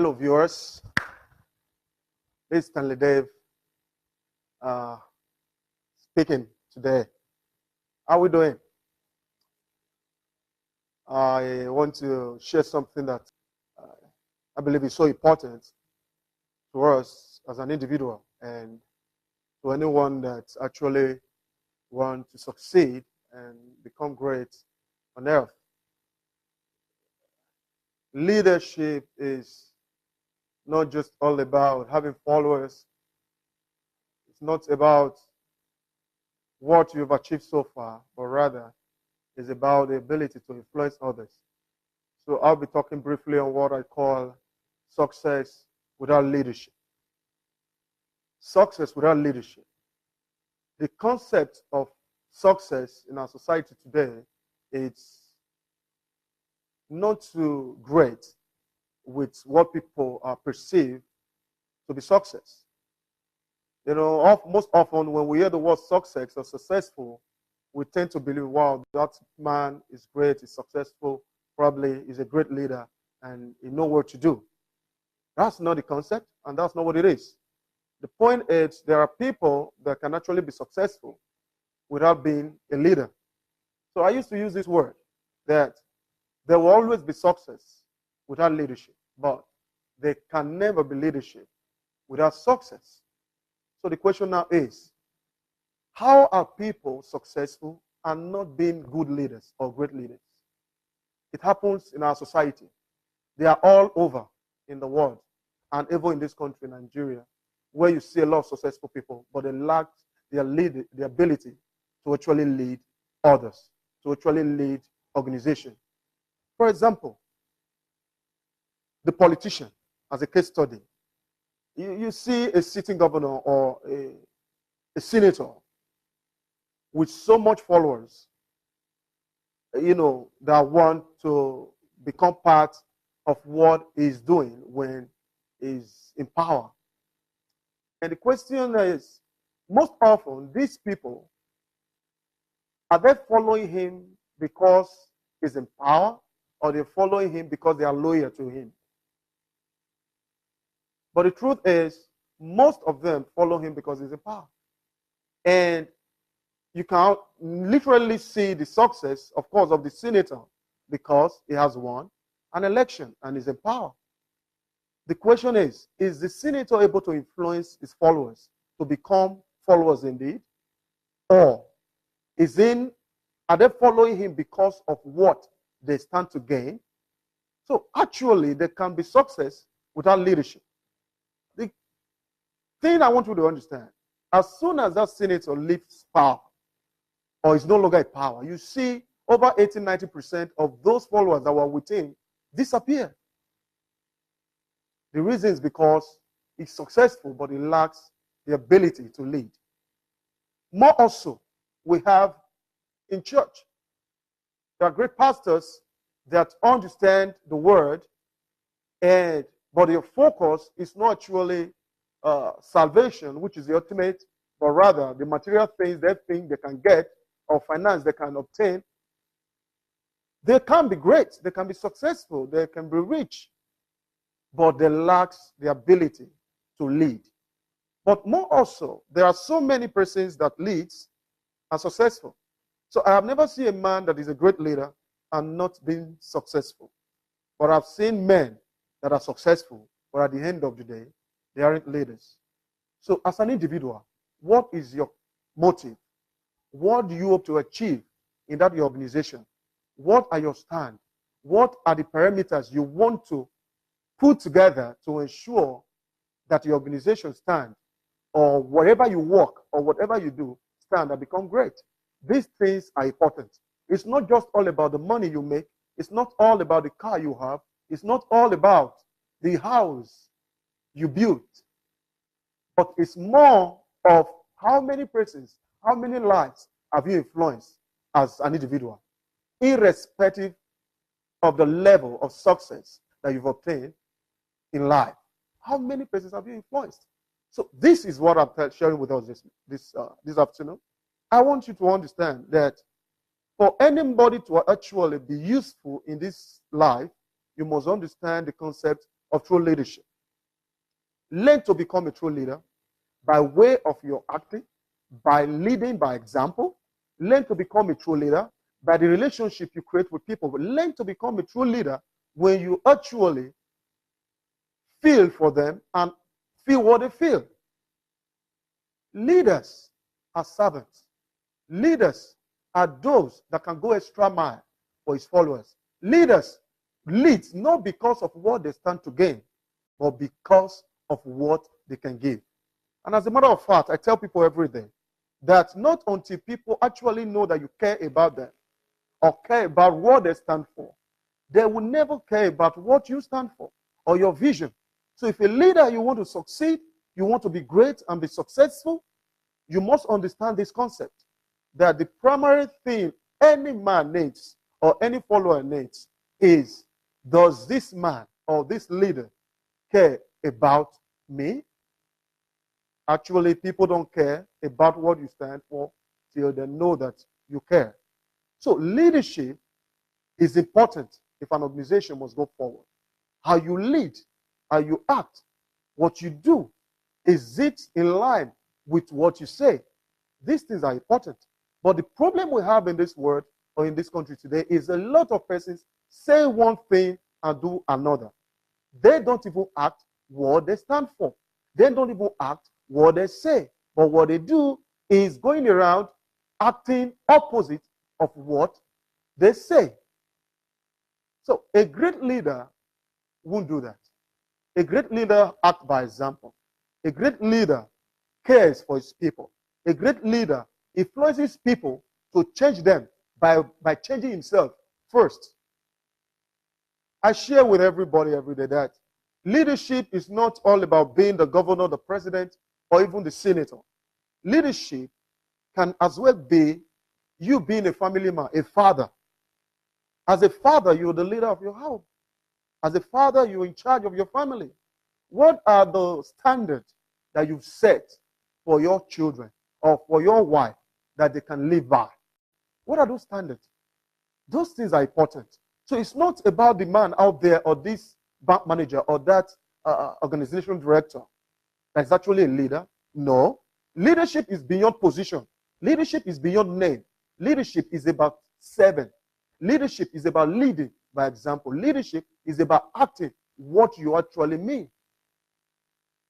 Hello, viewers. This is Stanley Dave speaking today. How are we doing? I want to share something that I believe is so important to us as an individual and to anyone that actually wants to succeed and become great on earth. Leadership is not just all about having followers. It's not about what you've achieved so far, but rather it's about the ability to influence others. So I'll be talking briefly on what I call success without leadership. Success without leadership. The concept of success in our society today is not too great with what people perceive to be success. You know, most often when we hear the word success or successful, we tend to believe, wow, that man is great, he's successful, probably is a great leader, and he knows what to do. That's not the concept, and that's not what it is. The point is, there are people that can actually be successful without being a leader. So I used to use this word, that there will always be success without leadership, but there can never be leadership without success. So the question now is, how are people successful and not being good leaders or great leaders? It happens in our society. They are all over in the world, and even in this country, Nigeria, where you see a lot of successful people, but they lack the ability to actually lead others, to actually lead organizations. For example, the politician, as a case study, you see a sitting governor or a senator with so much followers, that want to become part of what he's doing when he's in power. And the question is, most often, these people, are they following him because he's in power, or they're following him because they are loyal to him? But the truth is, most of them follow him because he's in power. And you can literally see the success, of course, of the senator because he has won an election and is in power. The question is the senator able to influence his followers to become followers indeed? Or are they following him because of what they stand to gain? So actually, there can be success without leadership. The thing I want you to understand, as soon as that senator leaves power, or is no longer in power, you see over 80-90% of those followers that were with him disappear. The reason is because he's successful, but he lacks the ability to lead. More also, we have in church. There are great pastors that understand the word, but their focus is not actually salvation, which is the ultimate, but rather the material things they think they can get or finance they can obtain. They can be great, they can be successful, they can be rich, but they lack the ability to lead. But more also, there are so many persons that leads are successful. So I have never seen a man that is a great leader and not being successful. But I've seen men that are successful, but at the end of the day, they aren't leaders. So as an individual, what is your motive? What do you hope to achieve in that your organization? What are your stands? What are the parameters you want to put together to ensure that your organization stand, or wherever you work or whatever you do, stand and become great? These things are important. It's not just all about the money you make. It's not all about the car you have. It's not all about the house you built. But it's more of how many persons, how many lives have you influenced as an individual, irrespective of the level of success that you've obtained in life. How many persons have you influenced? So this is what I'm sharing with us this afternoon. I want you to understand that for anybody to actually be useful in this life, you must understand the concept of true leadership. Learn to become a true leader by way of your acting, by leading by example. Learn to become a true leader by the relationship you create with people. But learn to become a true leader when you actually feel for them and feel what they feel. Leaders are servants. Leaders are those that can go extra mile for his followers. Leaders lead not because of what they stand to gain, but because of what they can give. And as a matter of fact, I tell people every day that not until people actually know that you care about them or care about what they stand for, they will never care about what you stand for or your vision. So if a leader, you want to succeed, you want to be great and be successful, you must understand this concept, that the primary thing any man needs or any follower needs is, does this man or this leader care about me? Actually, people don't care about what you stand for till they know that you care. So leadership is important if an organization must go forward. How you lead, how you act, what you do, is it in line with what you say? These things are important. But the problem we have in this world or in this country today is a lot of persons say one thing and do another. They don't even act what they stand for. They don't even act what they say. But what they do is going around acting opposite of what they say. So a great leader won't do that. A great leader acts by example. A great leader cares for his people. A great leader influences people to change them by changing himself first. I share with everybody every day that leadership is not all about being the governor, the president, or even the senator. Leadership can as well be you being a family man, a father. As a father, you're the leader of your house. As a father, you're in charge of your family. What are the standards that you've set for your children or for your wife that they can live by? What are those standards? Those things are important. So it's not about the man out there or this bank manager or that organization director that's actually a leader. No. Leadership is beyond position. Leadership is beyond name. Leadership is about serving. Leadership is about leading by example. Leadership is about acting what you actually mean.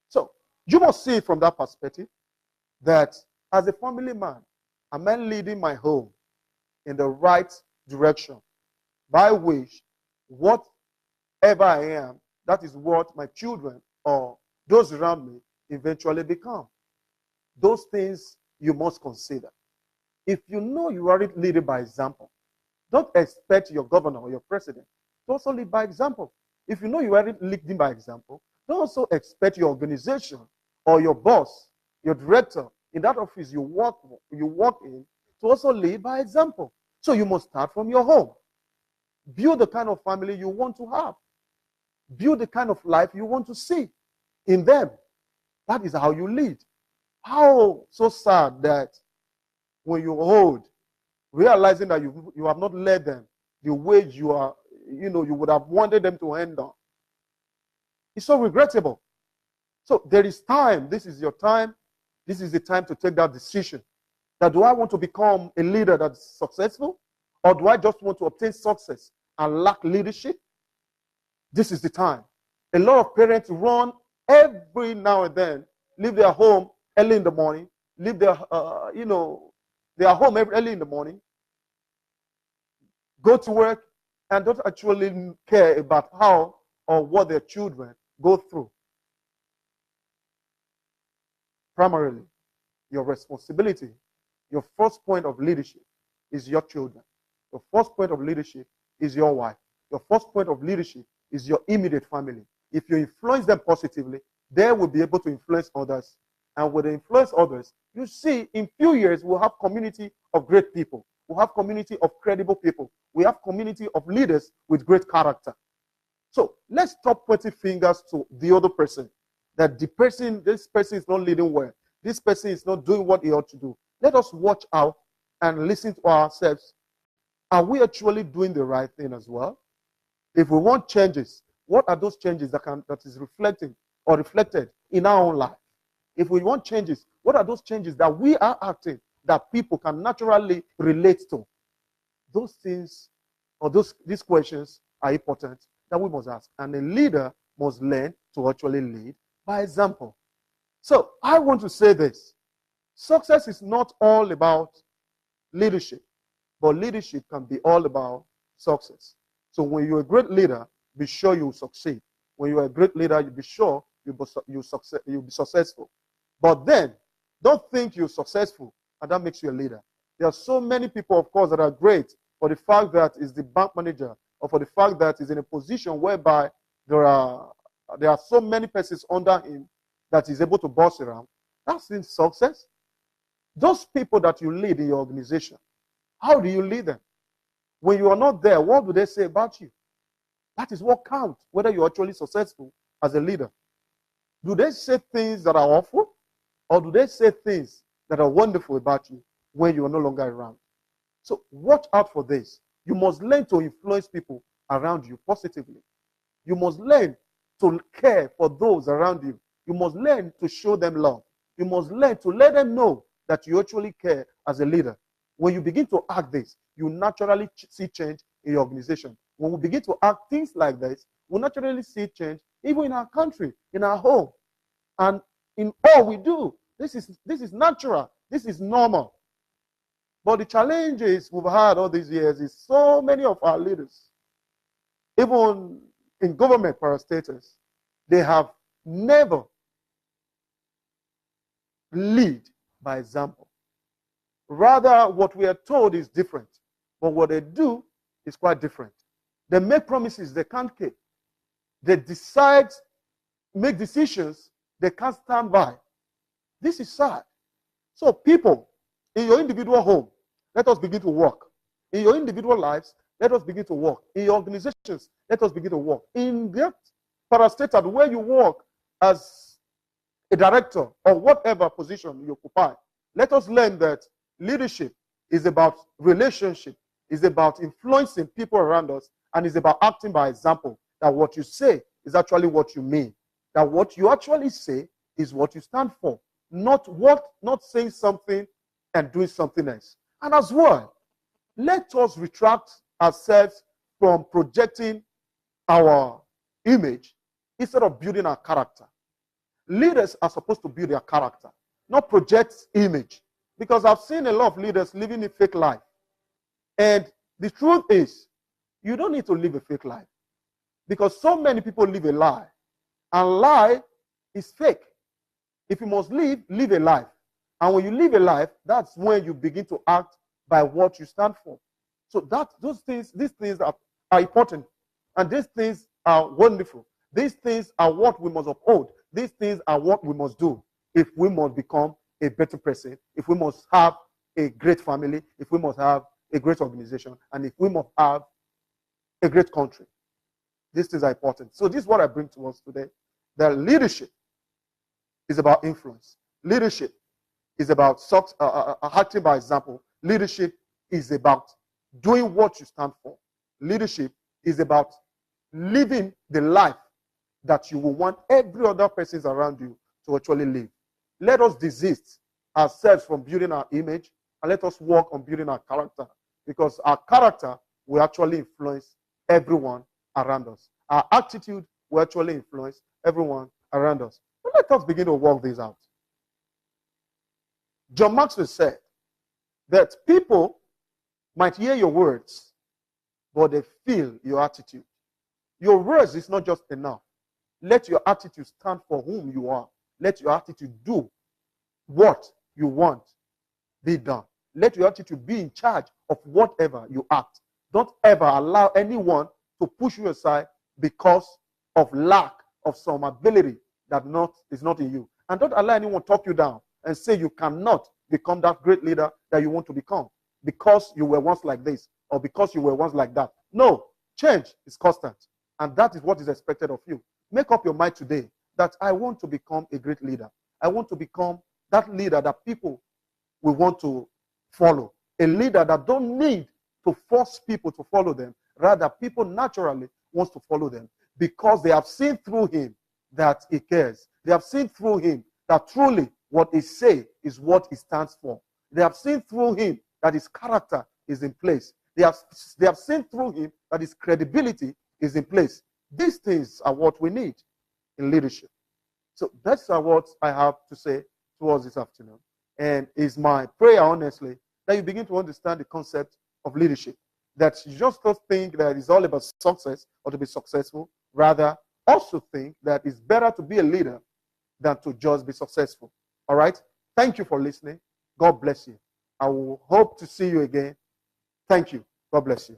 So you must see it from that perspective that as a family man, am I leading my home in the right direction by which whatever I am, that is what my children or those around me eventually become. Those things you must consider. If you know you are leading by example, don't expect your governor or your president to also lead by example. If you know you are leading by example, don't also expect your organization or your boss, your director in that office you work in to also lead by example. So you must start from your home. Build the kind of family you want to have. Build the kind of life you want to see in them. That is how you lead. How so sad that when you're old, realizing that you have not led them the way you would have wanted them to end on. It's so regrettable. So there is time. This is your time. This is the time to take that decision. That do I want to become a leader that's successful? Or do I just want to obtain success and lack leadership? This is the time. A lot of parents run every now and then, leave their home early in the morning, leave their, their home early in the morning, go to work, and don't actually care about how or what their children go through. Primarily, your responsibility, your first point of leadership is your children. Your first point of leadership is your wife. Your first point of leadership is your immediate family. If you influence them positively, they will be able to influence others. And when they influence others, you see, in few years, we'll have community of great people. We'll have community of credible people. We have community of leaders with great character. So let's stop pointing fingers to the other person. That this person is not leading well. This person is not doing what he ought to do. Let us watch out and listen to ourselves. Are we actually doing the right thing as well? If we want changes, what are those changes that is reflecting or reflected in our own life? If we want changes, what are those changes that we are acting that people can naturally relate to? Those things or these questions are important that we must ask. And a leader must learn to actually lead by example. So I want to say this. Success is not all about leadership, but leadership can be all about success. So when you're a great leader, be sure you succeed. When you're a great leader, you be sure you'll be successful. But then, don't think you're successful and that makes you a leader. There are so many people, of course, that are great for the fact that is the bank manager or for the fact that is in a position whereby there are so many persons under him that is able to boss around. That's in success. Those people that you lead in your organization, how do you lead them? When you are not there, what do they say about you? That is what counts, whether you're actually successful as a leader. Do they say things that are awful? Or do they say things that are wonderful about you when you are no longer around? So watch out for this. You must learn to influence people around you positively. You must learn to care for those around you. You must learn to show them love. You must learn to let them know that you actually care as a leader. When you begin to act this, you naturally see change in your organization. When we begin to act things like this, we naturally see change even in our country, in our home, and in all we do. This is natural. This is normal. But the challenges we've had all these years is so many of our leaders, even in government parastatals, they have never lead by example. Rather, what we are told is different, but what they do is quite different. They make promises they can't keep. They make decisions they can't stand by. This is sad. So people, in your individual home, let us begin to work. In your individual lives, let us begin to work. In your organizations, let us begin to work. In that parastatal where you work as a director or whatever position you occupy, let us learn that leadership is about relationship, is about influencing people around us, and is about acting by example. That what you say is actually what you mean. That what you actually say is what you stand for. Not saying something and doing something else. And as well, let us retract ourselves from projecting our image instead of building our character. Leaders are supposed to build their character, not project image. Because I've seen a lot of leaders living a fake life. And the truth is, you don't need to live a fake life. Because so many people live a lie. And lie is fake. If you must live a life. And when you live a life, that's when you begin to act by what you stand for. So these things are important. And these things are wonderful. These things are what we must uphold. These things are what we must do if we must become a better person, if we must have a great family, if we must have a great organization, and if we must have a great country. These things are important. So this is what I bring to us today. That leadership is about influence. Leadership is about acting by example. Leadership is about doing what you stand for. Leadership is about living the life that you will want every other person around you to actually live. Let us desist ourselves from building our image and let us work on building our character, because our character will actually influence everyone around us. Our attitude will actually influence everyone around us. But let us begin to work this out. John Maxwell said that people might hear your words, but they feel your attitude. Your words is not just enough. Let your attitude stand for whom you are. Let your attitude do what you want be done. Let your attitude be in charge of whatever you act. Don't ever allow anyone to push you aside because of lack of some ability that is not in you. And don't allow anyone talk you down and say you cannot become that great leader that you want to become because you were once like this or because you were once like that. No, change is constant. And that is what is expected of you. Make up your mind today that I want to become a great leader. I want to become that leader that people will want to follow. A leader that don't need to force people to follow them. Rather, people naturally want to follow them. because they have seen through him that he cares. They have seen through him that truly what he says is what he stands for. They have seen through him that his character is in place. They have seen through him that his credibility is in place. These things are what we need in leadership. So that's what I have to say towards this afternoon. And it's my prayer, honestly, that you begin to understand the concept of leadership. That you just don't think that it's all about success or to be successful. Rather, also think that it's better to be a leader than to just be successful. All right? Thank you for listening. God bless you. I will hope to see you again. Thank you. God bless you.